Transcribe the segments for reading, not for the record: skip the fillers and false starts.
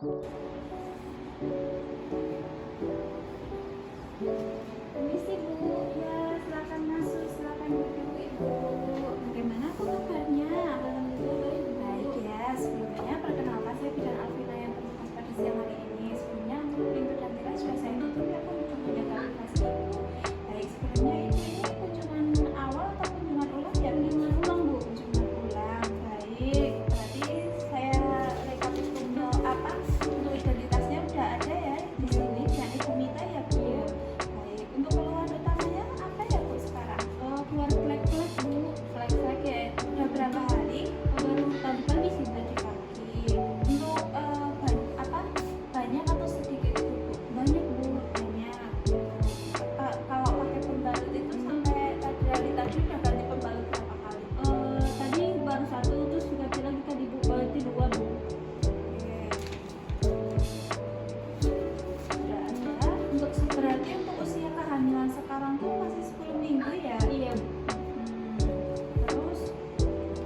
Permisi Bu, ya silakan masuk, silakan duduk Ibu. Bagaimana Bu kabarnya? Alhamdulillah baik Bu. Baik ya, sebelumnya perkenalkan saya Bidan Alvina yang bertugas pada siang hari ini. Sebelumnya untuk pintu dan tirai sudah saya tutup ya Bu untuk menjaga privasi Ibu. Baik, sebelumnya ini kunjungan awal atau kunjungan ulang ya? Kunjungan ulang Bu, kunjungan ulang. Baik, berarti saya rekapitulasi untuk identitasnya udah ada ya di sini dan Ibu minta ya Bu. Baik, untuk keluhan utamanya apa ya Bu sekarang? Keluar flek-flek Bu, flek-flek ya. Udah berapa hari? Baru tadi pagi sih, tadi pagi. Untuk banyak atau sedikit itu Bu? Banyak Bu, banyak. Kalau pakai pembalut itu sampai tadi udah ganti pembalut berapa kali? Tadi baru satu, terus juga lagi tadi Bu ganti dua Bu. Sudah ada. Berarti untuk usia kehamilan sekarang tuh masih 10 minggu ya? Iya. Terus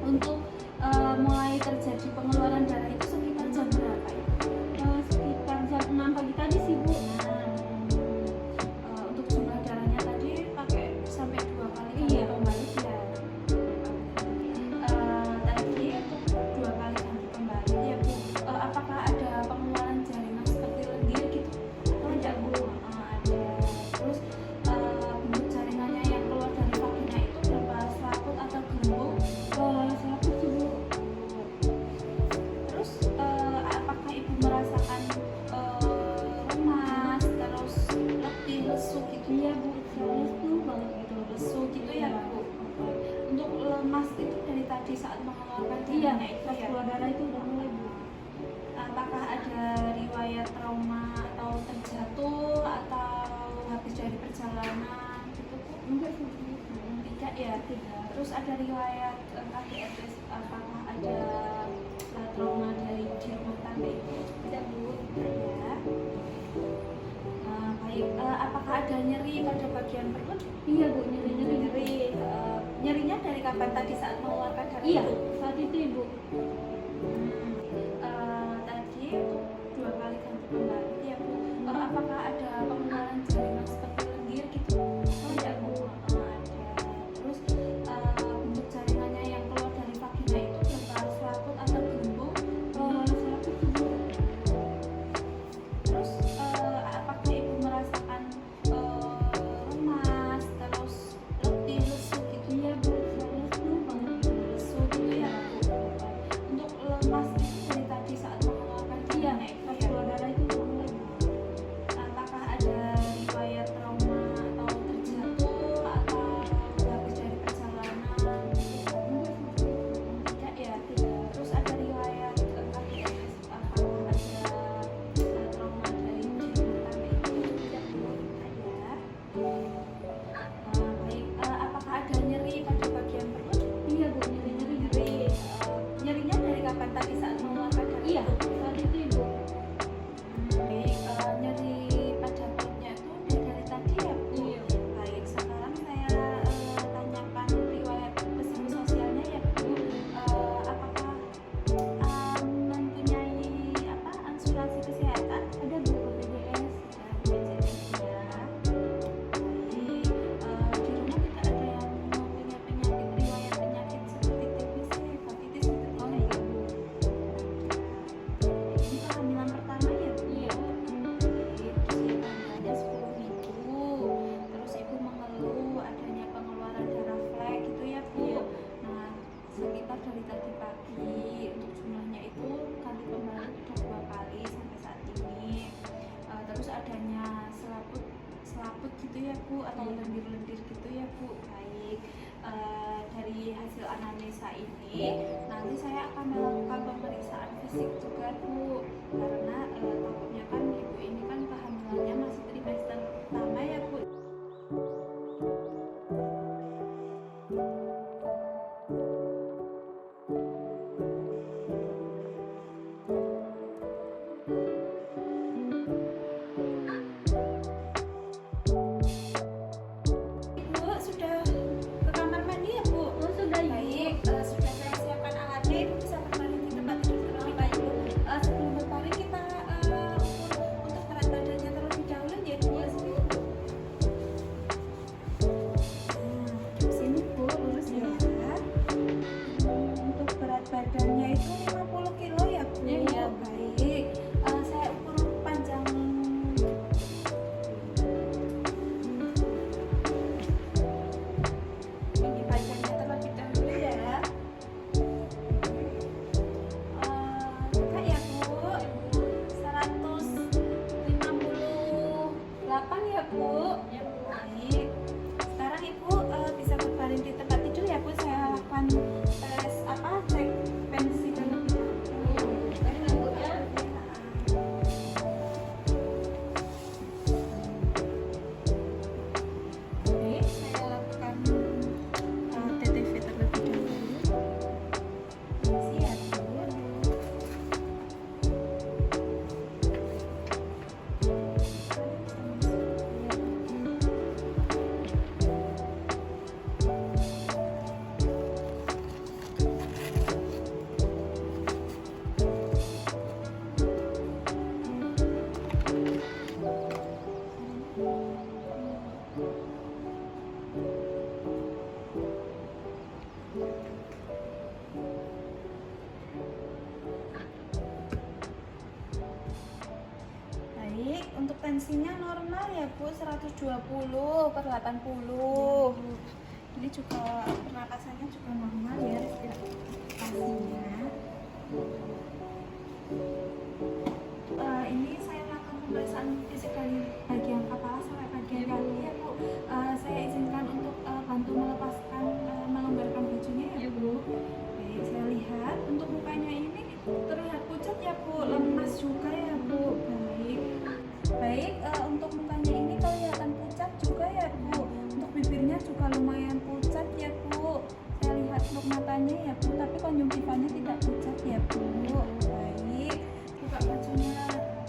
untuk mulai terjadi pengeluaran darah itu sekitar jam berapa ya? Sekitar jam 6 pagi tadi sih Bu. Untuk jumlah darahnya tadi pakai sampai 2 kali ganti pembalut ya? Tadi untuk 2 kali ganti pembalut ya Bu. Apakah ada pengeluaran jaringan seperti lendir gitu? Atau tidak Bu? Ada. Terus bentuk jaringannya yang keluar dari vagina itu berapa selaput atau gelembung? Selaput sih Bu. Terus apakah Ibu merasakan lemas, terus letih, lesu gitu? Iya Bu, lesu banget gitu, lesu gitu ya Bu. Untuk lemas itu dari tadi saat mengeluarkan darahnya itu ya? Keluar darah itu udah mulai Bu. Apakah ada riwayat trauma atau terjatuh atau habis dari perjalanan gitu Bu? Enggak sih. Tidak ya? Tidak. Terus ada riwayat KDRT, apakah ada trauma dari di rumah tangga itu? Tidak Bu. Ada. Baik, apakah ada nyeri pada bagian perut? Iya Bu, nyeri. Nyerinya dari kapan tadi saat mengeluarkan darah? Iya, saat itu Ibu. Tadi untuk 2 kali ganti pembalut ya Bu. Apakah ada pengeluaran jaringan seperti lendir gitu? Tidak Bu. Ada. Terus bentuk jaringannya yang keluar dari vagina itu berapa selaput atau gelembung? Selaput sih Bu. Terus apakah Ibu merasakan lemas, terus letih, lesu gitu? Iya Bu, lesu banget, lesu gitu ya Bu. Untuk lemas itu dari tadi saat mengeluarkan darahnya itu ya? Keluar darah itu mulai Bu. Apakah ada riwayat trauma atau terjatuh atau habis dari perjalanan? Tidak ya? Tidak. Terus ada riwayat KDRT, apakah ada trauma dari di rumah tangga itu? Tidak Bu. Ada. Baik, apakah ada nyeri pada bagian perut? Iya Bu, nyeri. Nyerinya dari kapan tadi saat mengeluarkan darah? Iya, saat itu Ibu. Baik, nyeri pada perutnya itu dari tadi ya Bu? Iya. Baik, sekarang saya tanyakan riwayat psikososialnya ya Bu. Apakah mempunyai asuransi kesehatan? Ada Bu, BPJS. BPJS ya. Baik, di rumah tidak ada yang mempunyai riwayat penyakit seperti TBC, hepatitis gitu tidak ya Bu? Ini kehamilan pertama ya Bu? Iya. Terus ya kehamilannya 10 minggu. Terus Ibu mengeluh adanya pengeluaran darah flek gitu ya Bu? Iya. Nah, sekitar dari tadi pagi untuk jumlahnya itu ganti pembalut udah 2 kali sampai saat ini. Terus adanya selaput gitu ya Bu, atau lendir-lendir gitu ya Bu. Baik, dari hasil anamnesa ini nanti saya akan melakukan pemeriksaan fisik juga Bu, karena takutnya kan Ibu ini kan kehamilannya masih trimester pertama ya Bu. Ibu sudah ke kamar mandi ya Bu? Sudah Ibu. Baik, sudah saya siapkan alatnya. Ibu bisa kembali di tempat tidur terlebih dahulu. Sebelum berpaling kita itu 50 kilo ya Bu? Iya. Baik. Saya ukur panjang. Ini panjangnya terlebih dahulu ya. Kakak ya Bu, 158 ya Bu. Ya, Bu. Baik. Sekarang Ibu bisa berbaring di tempat tidur ya Bu. Saya lakukan tes cek pensi terlebih dahulu. Baiklah, Bu, ya. Oke, saya lakukan TTV terlebih dahulu. Siap Bu. Baik, untuk tensinya normal ya Bu, 120/80. Ini juga pernapasannya juga normal ya, respirasinya. Ini saya lakukan pemeriksaan fisik dari bagian kepala sampai bagian kaki ya Bu. Saya izinkan untuk bantu melepaskan melemparkan bajunya ya Bu. Baik, saya lihat untuk mukanya ini terlihat pucat ya Bu, lemas juga ya Bu. Baik, untuk mukanya ini kelihatan pucat juga ya Bu. Untuk bibirnya juga lumayan pucat ya Bu. Saya lihat untuk matanya ya Bu, tapi konjungtivannya tidak pucat ya Bu. Baik, buka bajunya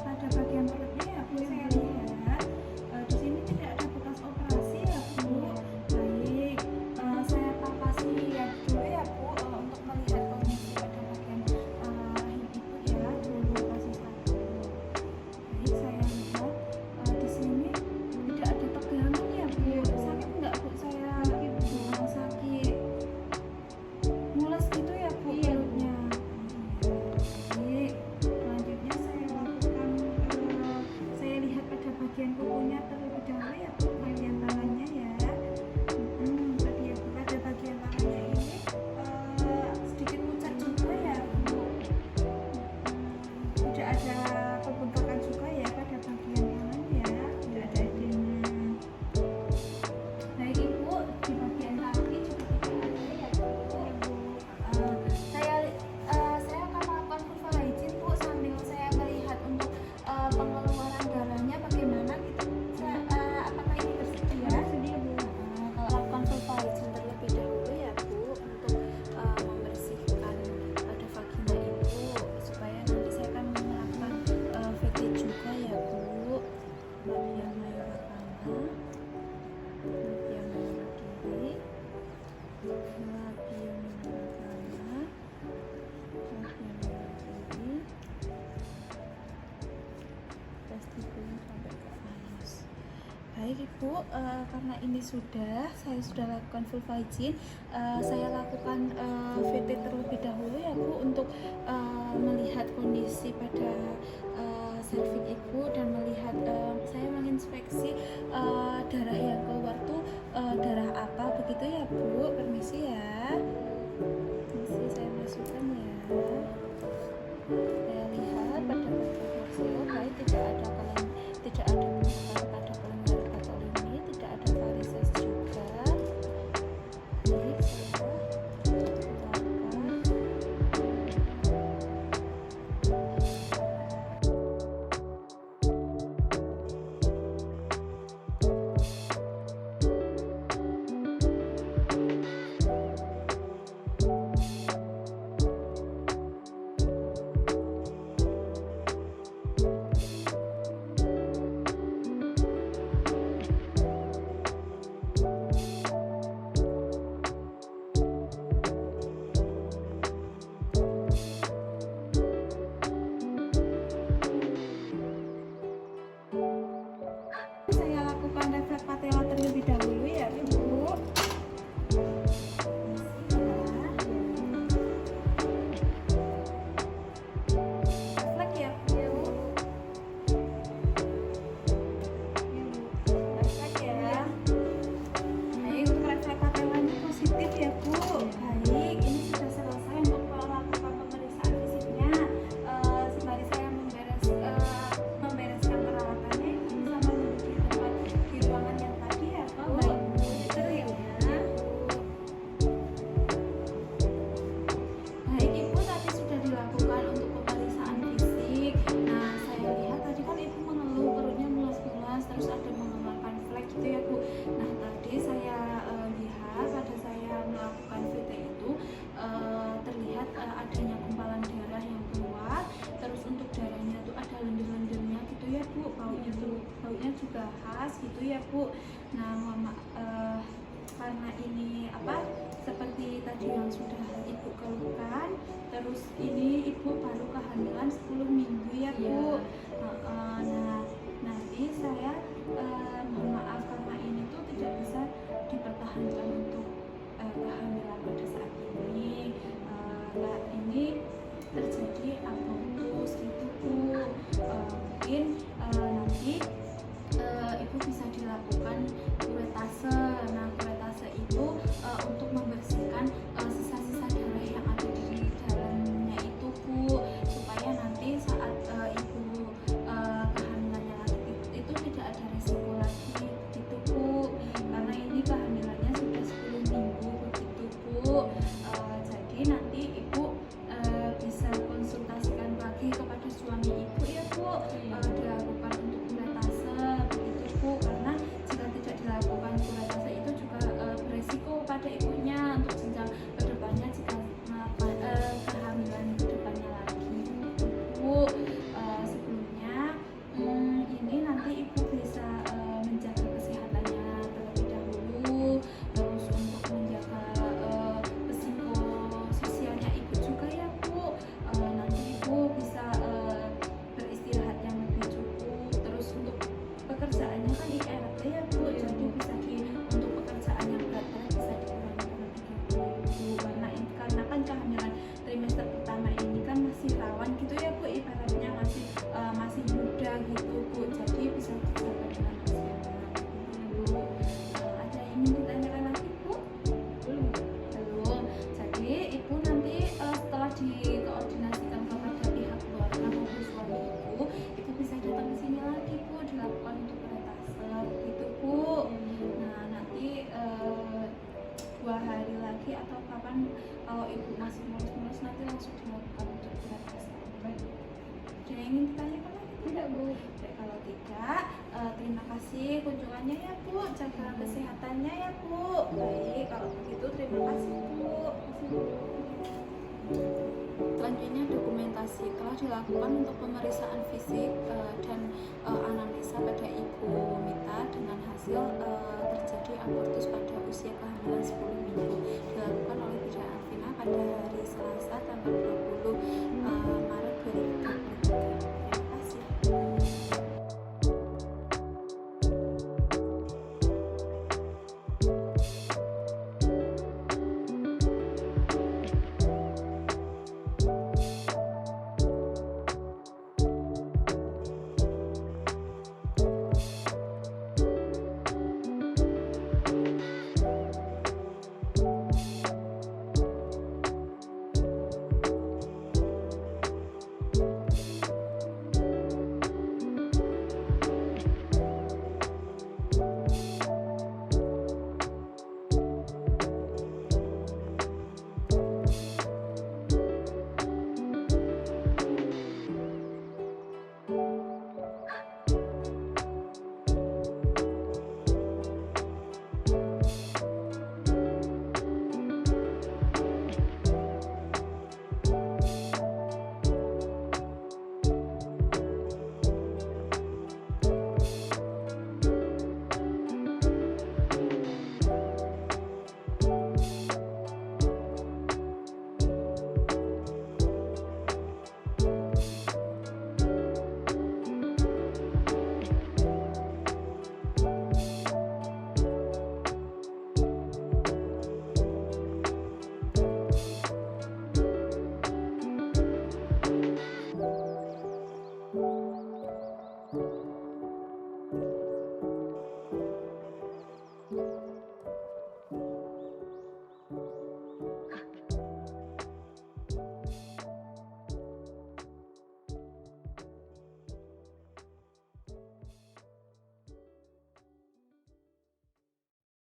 pada bagian perutnya ya Bu. Saya lihat di sini tidak ada bekas operasi ya Bu. Baik, saya palpasi ya dulu ya Bu untuk melihat kondisi pada bagian hip Ibu ya. Dulu kasih satu. Baik, saya lihat di sini tidak ada tegangan ya Bu. Sakit nggak Bu? Saya sakit. Mules gitu ya Bu perutnya. Baik, selanjutnya saya lakukan saya lihat pada bagian kukunya terlebih dahulu ya Bu, bagian tangannya ya. Tadi ya Bu, pada bagian tangannya ini sedikit pucat juga ya Bu. Tidak ada pembengkakan juga ya pada bagian kanan ya, tidak ada edema. Baik Ibu, di bagian kaki juga tidak ada ya Bu. Saya akan melakukan vulva hygiene Bu, sambil saya melihat untuk pengeluaran darahnya bagaimana gitu. Apakah ini bersedia? Bersedia, Bu. Kalau lakukan vulva hygiene terlebih dahulu ya Bu, untuk membersihkan pada vagina Ibu, supaya nanti saya akan melakukan VT juga ya Bu. Labia mayora kanan, labia mayora kiri, labia mayora kanan, labia mayora kiri, vestibular sampai ke anus. Baik Ibu, karena ini saya sudah lakukan vulva hygiene, saya lakukan VT terlebih dahulu ya Bu, untuk melihat kondisi pada serviks Ibu dan melihat saya menginspeksi darah yang keluar tuh darah apa begitu ya Bu. Permisi ya. Permisi, saya masukkan ya. Saya lihat pada bagian dorsal baik, tidak ada pembengkakan pada kelingking atau lini, tidak ada varises juga. Baik, saya keluarkan. ya Bu. Nah karena ini seperti tadi yang sudah Ibu keluhkan, terus ini Ibu baru kehamilan 10 minggu ya Bu. Nah nanti saya mohon maaf karena ini tuh tidak bisa dipertahankan untuk kehamilan pada saat ini. Ini terjadi abortus gitu Bu. Mungkin nanti Ibu bisa dilakukan kuretase. Nah kuretase itu untuk membersihkan sisa-sisa darah yang ada di dalamnya itu Bu, supaya nanti saat Ibu kehamilannya nanti itu tidak ada resiko lagi gitu Bu, karena ini kehamilannya sudah 10 minggu begitu Bu. Jadi nanti Ibu bisa konsultasikan lagi kepada suami Ibu ya Bu, dilakukan untuk kuretase begitu Bu, karena jika tidak dilakukan kuretase itu juga beresiko pada ibunya untuk jenjang kedepannya jika kehamilan kedepannya lagi gitu Bu. Sebelumnya ini nanti Ibu bisa menjaga kesehatannya terlebih dahulu, terus untuk menjaga psikososialnya Ibu juga ya Bu. Nanti Ibu bisa beristirahat yang lebih cukup, terus untuk pekerjaannya kan IRT ya Bu, jadi bisa untuk pekerjaan yang berat-berat bisa dikurangi terlebih dahulu, karena kan kehamilan trimester pertama ini kan masih rawan gitu ya Bu, ibaratnya masih muda gitu Bu, jadi bisa dijaga dengan kesehatan dulu. Ada yang ingin ditanyakan lagi Bu? Belum. Jadi Ibu nanti setelah dikoordinasikan kepada pihak keluarga maupun suami Ibu bisa datang ke sini lagi Bu, dilakukan untuk kuretase gitu Bu. Nah nanti 2 hari lagi atau kapan kalau Ibu masih mulus-mulus nanti langsung dilakukan untuk kuretase. Ada yang ingin ditanyakan lagi? Tidak Bu. Oke, kalau tidak terima kasih kunjungannya ya Bu, jaga kesehatannya ya Bu. Baik, kalau begitu terima kasih Bu. Selanjutnya dokumentasi telah dilakukan untuk pemeriksaan fisik dan anamnesa pada Ibu Mita dengan hasil terjadi abortus pada usia kehamilan 10 minggu, dilakukan oleh Bidan Alvina pada hari Selasa tanggal 20